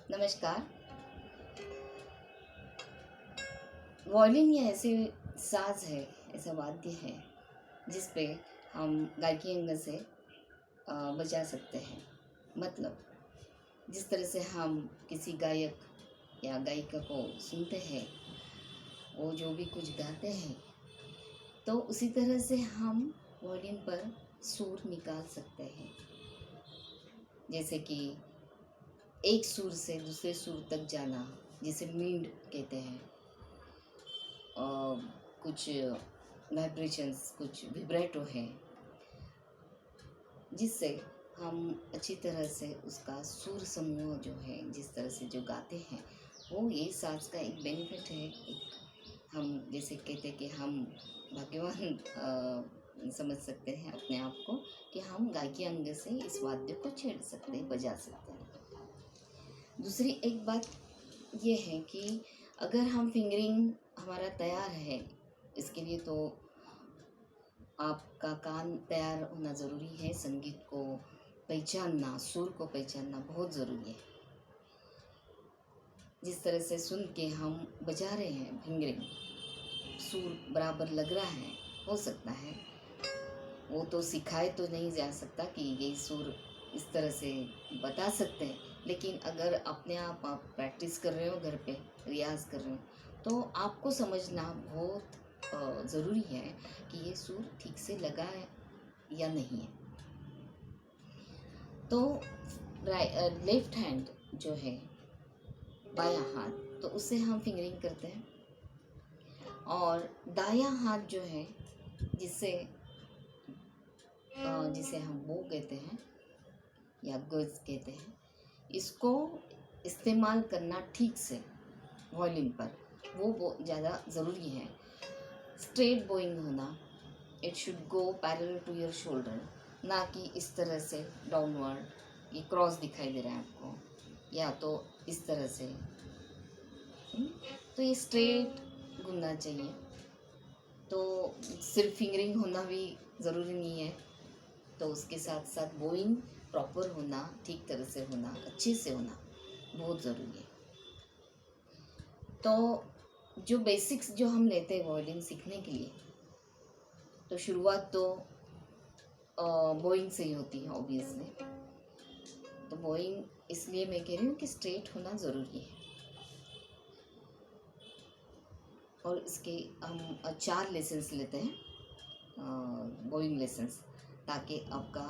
नमस्कार। वायलिन ये ऐसे साज है, ऐसा वाद्य है जिस पे हम गायकी अंग से बजा सकते हैं। मतलब जिस तरह से हम किसी गायक या गायिका को सुनते हैं, वो जो भी कुछ गाते हैं, तो उसी तरह से हम वायलिन पर सुर निकाल सकते हैं। जैसे कि एक सुर से दूसरे सुर तक जाना, जिसे मींड कहते हैं। कुछ वाइब्रेशंस, कुछ विब्रेटो है, जिससे हम अच्छी तरह से उसका सुर समूह जो है, जिस तरह से जो गाते हैं, वो ये साज का एक बेनिफिट है। एक हम जैसे कहते हैं कि हम भाग्यवान समझ सकते हैं अपने आप को कि हम गायकी अंग से इस वाद्य को छेड़ सकते हैं, बजा सकते हैं। दूसरी एक बात ये है कि अगर हम फिंगरिंग हमारा तैयार है, इसके लिए तो आपका कान तैयार होना ज़रूरी है। संगीत को पहचानना, सुर को पहचानना बहुत ज़रूरी है। जिस तरह से सुन के हम बजा रहे हैं फिंगरिंग, सुर बराबर लग रहा है, हो सकता है वो तो सिखाए तो नहीं जा सकता कि ये सुर इस तरह से बता सकते हैं, लेकिन अगर अपने आप प्रैक्टिस कर रहे हो, घर पे रियाज कर रहे हो, तो आपको समझना बहुत ज़रूरी है कि ये सुर ठीक से लगा है या नहीं है। तो लेफ्ट हैंड जो है, बायां हाथ, तो उससे हम फिंगरिंग करते हैं। और दायां हाथ जो है, जिसे जिसे हम बो कहते हैं या गर्ज कहते हैं, इसको इस्तेमाल करना ठीक से वॉल्यूम पर, वो ज़्यादा ज़रूरी है। स्ट्रेट बोइंग होना, it should go parallel to your shoulder, ना कि इस तरह से डाउनवर्ड। ये क्रॉस दिखाई दे रहा है आपको, या तो इस तरह से। तो ये स्ट्रेट घूमना चाहिए। तो सिर्फ फिंगरिंग होना भी ज़रूरी नहीं है, तो उसके साथ साथ बोइंग प्रॉपर होना, ठीक तरह से होना, अच्छे से होना बहुत ज़रूरी है। तो जो बेसिक्स जो हम लेते हैं वायलिन सीखने के लिए, तो शुरुआत तो बोइंग से ही होती है ऑब्वियसली। तो बोइंग इसलिए मैं कह रही हूँ कि स्ट्रेट होना ज़रूरी है। और इसके हम 4 लेसन्स लेते हैं, बोइंग लेसन्स, ताकि आपका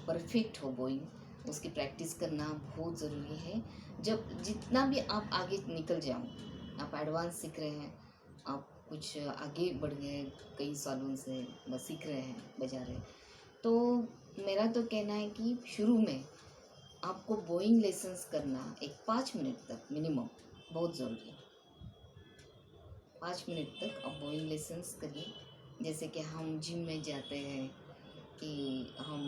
परफेक्ट हो बोइंग। उसकी प्रैक्टिस करना बहुत ज़रूरी है। जब जितना भी आप आगे निकल जाओ, आप एडवांस सीख रहे हैं, आप कुछ आगे बढ़ गए, कई सालों से बस सीख रहे हैं, बजा रहे हैं, तो मेरा तो कहना है कि शुरू में आपको बोइंग लेसन्स करना एक 5 मिनट तक मिनिमम बहुत ज़रूरी है। 5 मिनट तक आप बोइंग लेसन्स करिए। जैसे कि हम जिम में जाते हैं कि हम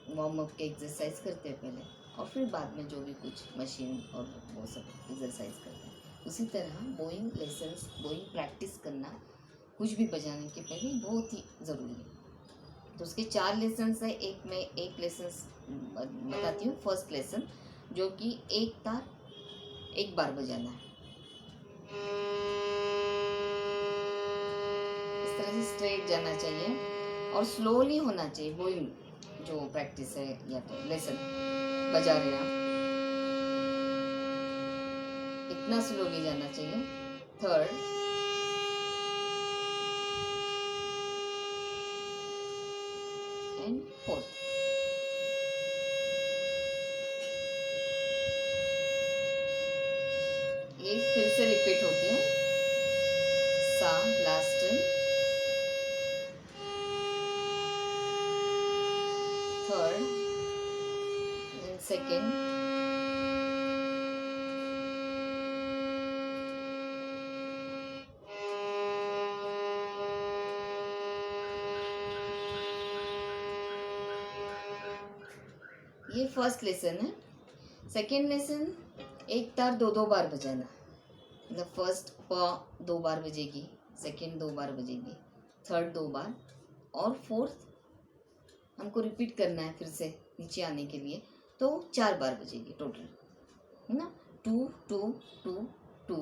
वार्म अप के एक्सरसाइज करते हैं पहले, और फिर बाद में जो भी कुछ मशीन और वो सब एक्सरसाइज करते हैं, उसी तरह बोइंग लेसन्स, बोइंग प्रैक्टिस करना कुछ भी बजाने के पहले बहुत ही ज़रूरी है। तो उसके 4 लेसन्स है। एक लेसन्स बताती हूँ। फर्स्ट लेसन, जो कि एक तार एक बार बजाना है, इस तरह से स्ट्रेट जाना चाहिए और स्लोली होना चाहिए। बोइंग जो प्रैक्टिस है या तो लेसन बजा रहे हैं आप, इतना स्लोली जाना चाहिए। Third, and fourth. ये फिर से रिपीट होती है। सा last train, third, then second, ये फर्स्ट लेसन है। सेकेंड लेसन, एक तार 2 बार बजाना। मतलब फर्स्ट प 2 बार बजेगी, सेकेंड 2 बार बजेगी, थर्ड 2 बार, और फोर्थ हमको रिपीट करना है फिर से नीचे आने के लिए, तो 4 बार बजेगी टोटल, है ना। 2 2 2 2,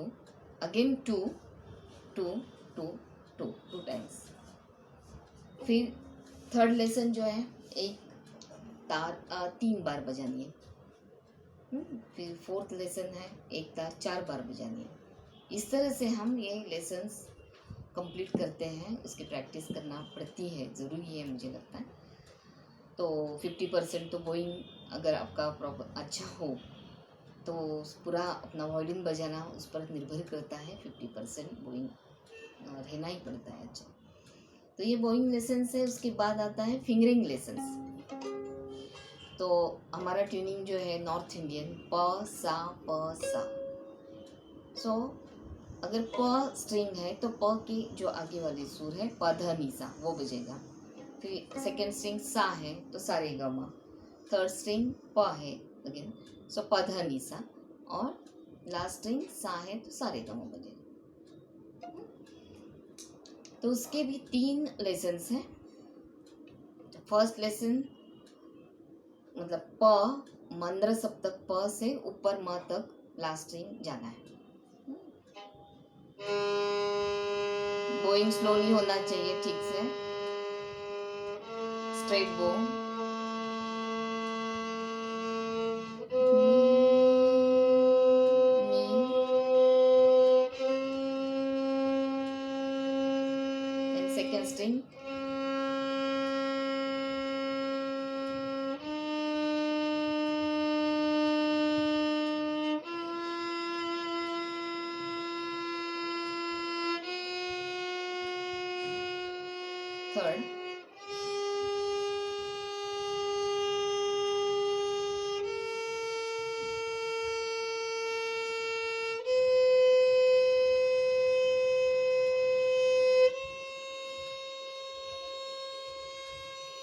अगेन 2 2 2 2 2 टाइम्स। फिर थर्ड लेसन जो है, एक तार 3 बार बजानी है। फिर फोर्थ लेसन है, एक तार 4 बार बजानी है। इस तरह से हम ये लेसन्स कंप्लीट करते हैं। उसकी प्रैक्टिस करना पड़ती है, ज़रूरी है मुझे लगता है। तो 50% तो बोइंग अगर आपका प्रॉपर अच्छा हो तो पूरा अपना वायलिन बजाना उस पर निर्भर करता है। 50% बोइंग रहना ही पड़ता है अच्छा। तो ये बोइंग लेसन्स है। उसके बाद आता है फिंगरिंग लेसन्स। तो हमारा ट्यूनिंग जो है नॉर्थ इंडियन, प सा प सा। सो अगर प स्ट्रिंग है तो प की जो आगे वाली सुर है प ध नि सा, वो बजेगा। फिर सेकेंड स्ट्रिंग सा है तो सा रे ग म। थर्ड स्ट्रिंग प है अगेन, सो प ध नि सा। और लास्ट स्ट्रिंग सा है तो सा रे ग म बजेगा। तो उसके भी 3 लेसन्स हैं। फर्स्ट लेसन मतलब प मंद्र सप्तक प से ऊपर म तक लास्ट स्ट्रिंग जाना है। बोइंग स्लोली होना चाहिए, ठीक से स्ट्रेट बो। Second string third,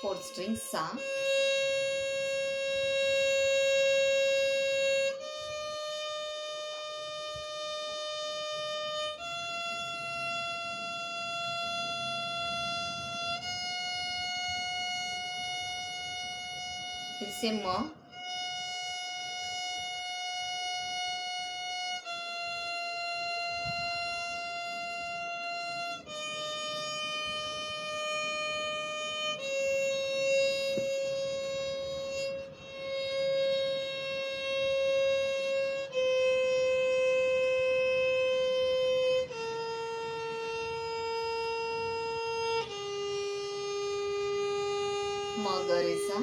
fourth string सा। फिर से म। म ग रे सा।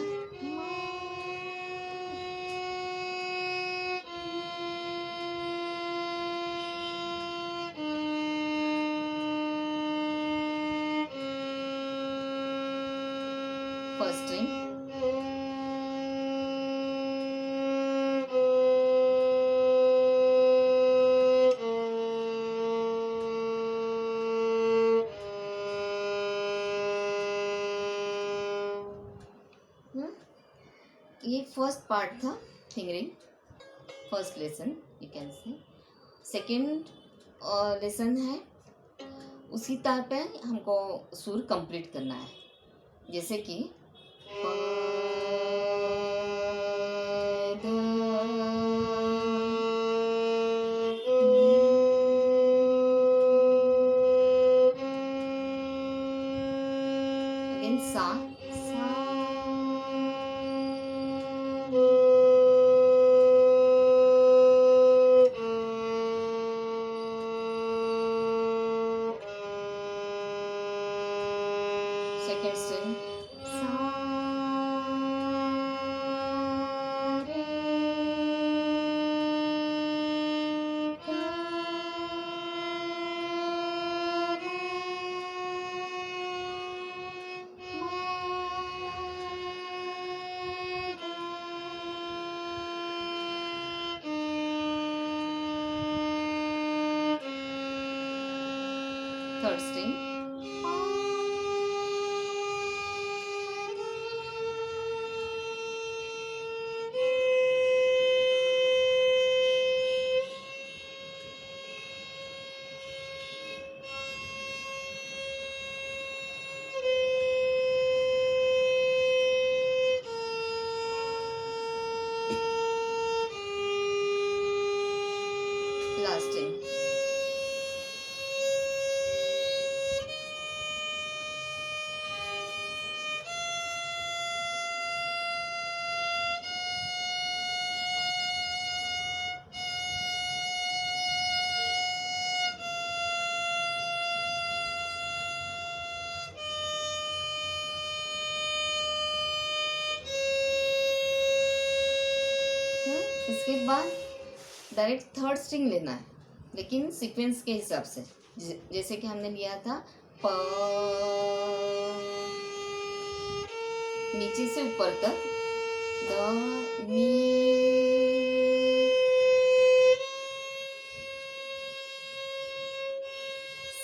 फर्स्ट स्ट्रिंग ये फर्स्ट पार्ट था fingering, first lesson you can say. Second lesson है, उसी तार पे हमको सुर कंप्लीट करना है। जैसे कि अगेन सा सा। सेकेंड स्ट्रिंग सा रे ग रे थर्ड स्ट्रिंग लास्टिंग इसके बाद डायरेक्ट थर्ड स्ट्रिंग लेना है, लेकिन सीक्वेंस के हिसाब से। जैसे कि हमने लिया था प, नीचे से ऊपर तक द मी,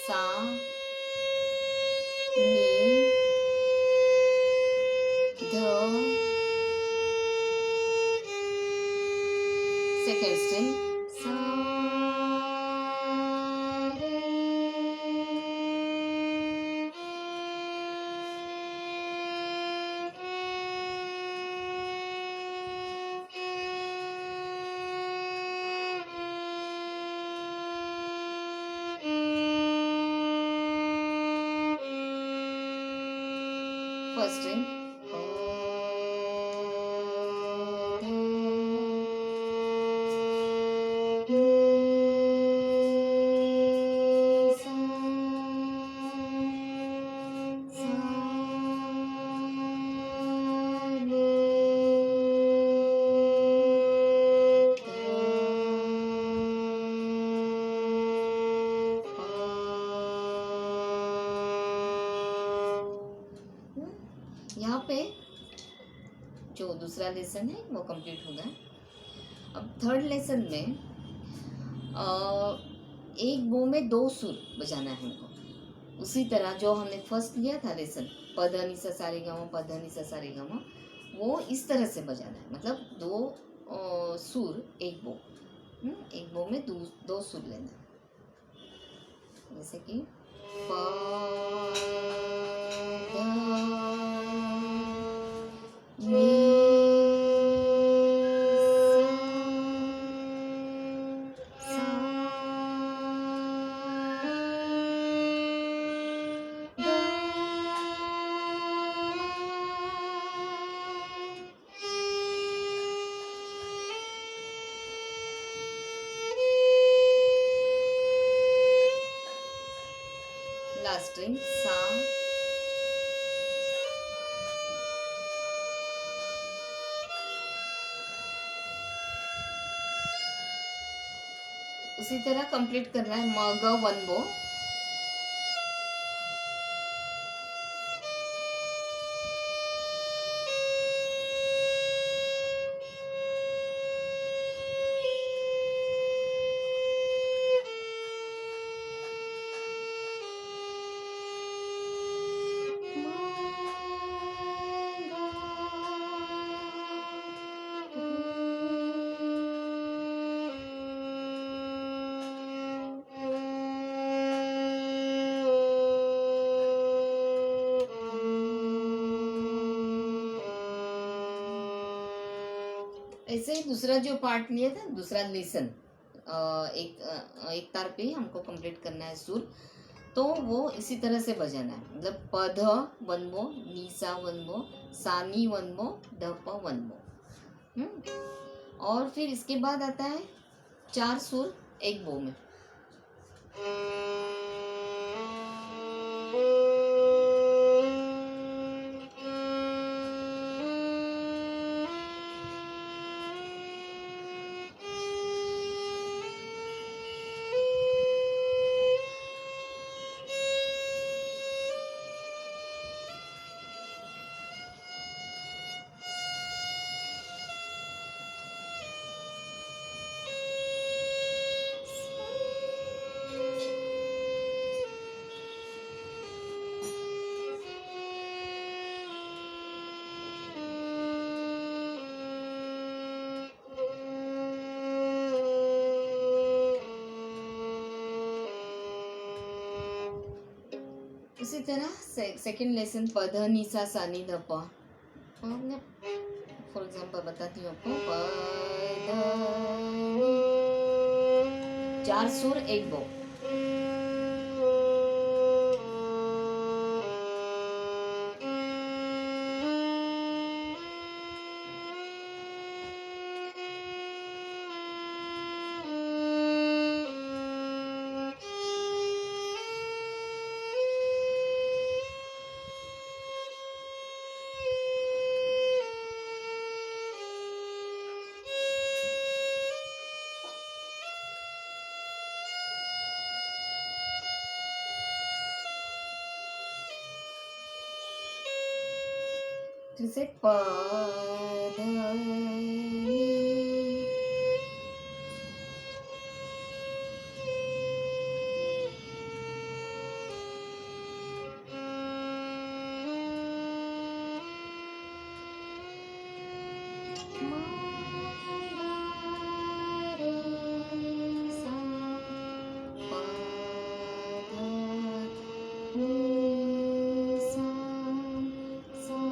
सा, नी, ध, सेकेंड स्ट्रिंग सा, रे, फर्स्ट स्ट्रिंग यहाँ पे जो दूसरा लेसन है वो कंप्लीट हो गया। अब थर्ड लेसन में एक बो में दो सुर बजाना है हमको, उसी तरह जो हमने फर्स्ट लिया था लेसन पधनी सा सारे गामा पधनी सा सारे गामा, वो इस तरह से बजाना है। मतलब दो सुर एक बो में दो सुर लेना है। जैसे कि प, ध, नी, सा, ध, लास्ट स्ट्रिंग सा, उसी तरह कंप्लीट करना है म ग वन बो। ऐसे ही दूसरा जो पार्ट लिया था, दूसरा लेसन एक तार पे ही हमको कंप्लीट करना है सुर, तो वो इसी तरह से बजाना है। मतलब पध वन बो, नी सा वन बो, सा नी वन बो, ध प वन बो। और फिर इसके बाद आता है चार सुर एक बो में। उसी तरह सेकंड लेसन प ध नी सा सा नी ध प। फॉर एग्जाम्पल बताती हूँ आपको, प ध नी, 4 सुर एक बो। फिर से प ध नी। मा गा रे सा प ध नी सा सा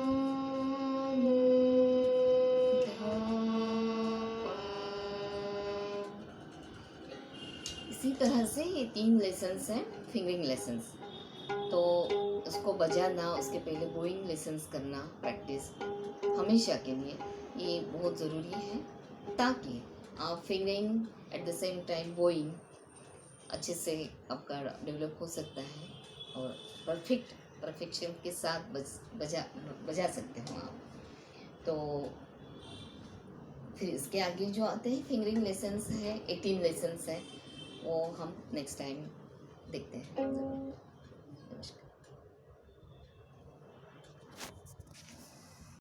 नी ध प। इसी तरह से ये 3 लेसन्स हैं फिंगरिंग लेसन्स। तो उसको बजाना, उसके पहले बोइंग लेसन्स करना प्रैक्टिस हमेशा के लिए ये बहुत ज़रूरी है, ताकि आप fingering at the same time Boeing अच्छे से आपका डेवलप हो सकता है और परफेक्शन के साथ बजा सकते हो आप। तो फिर इसके आगे जो आते हैं फिंगरिंग लेसन्स है, 18 लेसन्स है, वो हम नेक्स्ट टाइम देखते हैं।